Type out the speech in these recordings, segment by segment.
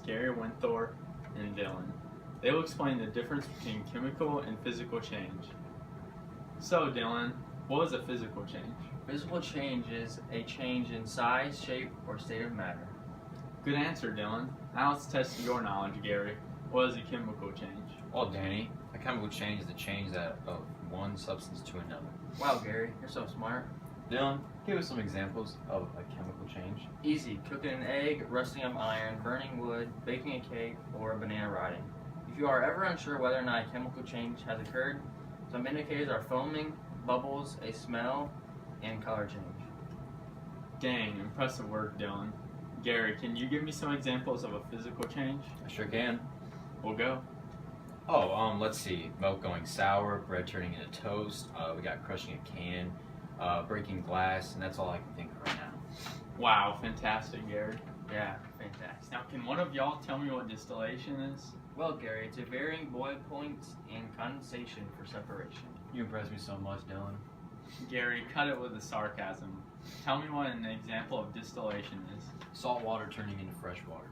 Gary Winthorpe and Dylan. They will explain the difference between chemical and physical change. So Dylan, what is a physical change? Physical change is a change in size, shape, or state of matter. Good answer, Dylan. Now let's test your knowledge, Gary. What is a chemical change? Well, Danny, a chemical change is the change of one substance to another. Wow, Gary, you're so smart. Dylan, give us some examples of a chemical change. Easy. Cooking an egg, rusting of iron, burning wood, baking a cake, or a banana riding. If you are ever unsure whether or not a chemical change has occurred, some indicators are foaming, bubbles, a smell, and color change. Dang, impressive work, Dylan. Gary, can you give me some examples of a physical change? I sure can. We'll go. Oh, let's see. Milk going sour, bread turning into toast. We got crushing a can, breaking glass, and that's all I can think of right now. Wow, fantastic, Gary. Yeah, fantastic. Now, can one of y'all tell me what distillation is? Well, Gary, it's a varying boil points and condensation for separation. You impress me so much, Dylan. Gary, cut it with the sarcasm. Tell me what an example of distillation is. Salt water turning into fresh water.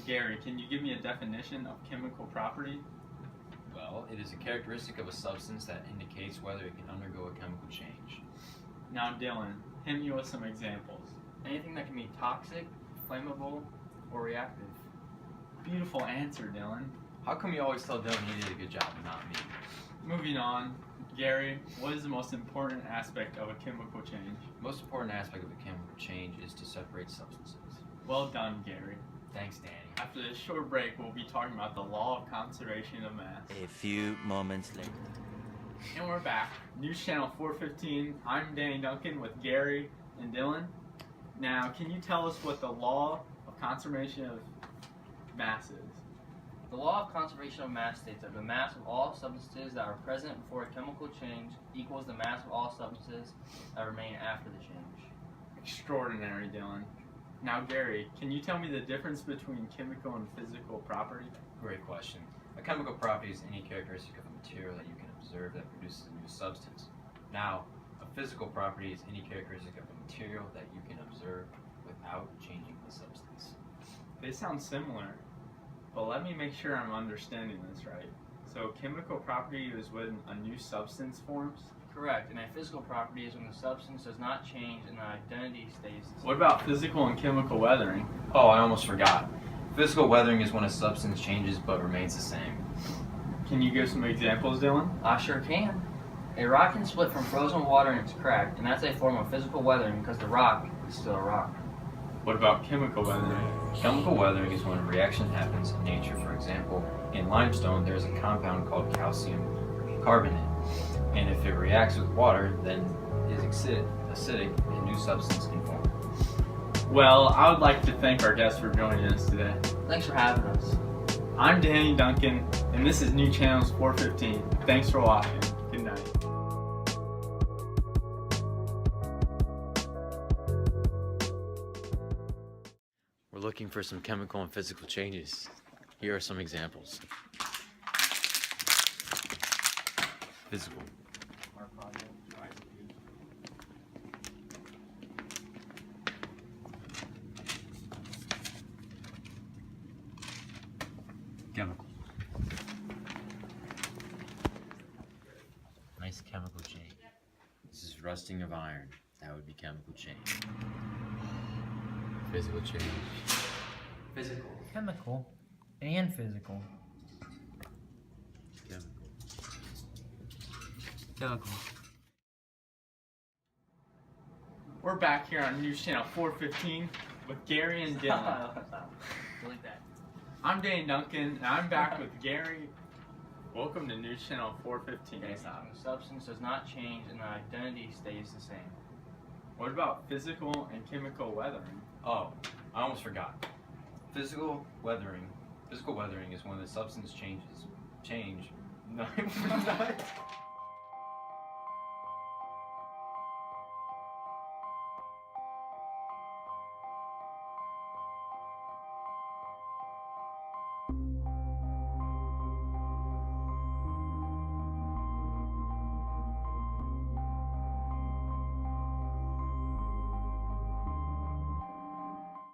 Gary, can you give me a definition of chemical property? Well, it is a characteristic of a substance that indicates whether it can undergo a chemical change. Now, Dylan, hit me with some examples. Anything that can be toxic, flammable, or reactive. Beautiful answer, Dylan. How come you always tell Dylan he did a good job and not me? Moving on, Gary, what is the most important aspect of a chemical change? The most important aspect of a chemical change is to separate substances. Well done, Gary. Thanks, Danny. After this short break, we'll be talking about the law of conservation of mass. A few moments later. And we're back. News Channel 415. I'm Danny Duncan with Gary and Dylan. Now, can you tell us what the law of conservation of mass is? The law of conservation of mass states that the mass of all substances that are present before a chemical change equals the mass of all substances that remain after the change. Extraordinary, Dylan. Now, Gary, can you tell me the difference between chemical and physical property? Great question. A chemical property is any characteristic of a material that you can observe that produces a new substance. Now, a physical property is any characteristic of a material that you can observe without changing the substance. They sound similar, but let me make sure I'm understanding this right. So, chemical property is when a new substance forms? Correct, and a physical property is when the substance does not change and the identity stays the same. What about physical and chemical weathering? Oh, I almost forgot. Physical weathering is when a substance changes but remains the same. Can you give some examples, Dylan? I sure can. A rock can split from frozen water and it's cracked, and that's a form of physical weathering because the rock is still a rock. What about chemical weathering? Chemical weathering is when a reaction happens in nature. For example, in limestone there's a compound called calcium carbonate, and if it reacts with water, then it is acidic and a new substance can form. Well, I would like to thank our guests for joining us today. Thanks for having us. I'm Danny Duncan, and this is New Channels 415. Thanks for watching. Good night. We're looking for some chemical and physical changes. Here are some examples. Physical. Chemical. Nice chemical change. This is rusting of iron. That would be chemical change. Physical change. Physical. Chemical and physical. Chemical. Chemical. We're back here on News Channel 415 with Gary and Dylan. Delete that. I'm Danny Duncan, and I'm back with Gary. Welcome to News Channel 415. Okay, so the substance does not change and the identity stays the same. What about physical and chemical weathering? Oh, I almost forgot. Physical weathering is when the substance changes. No,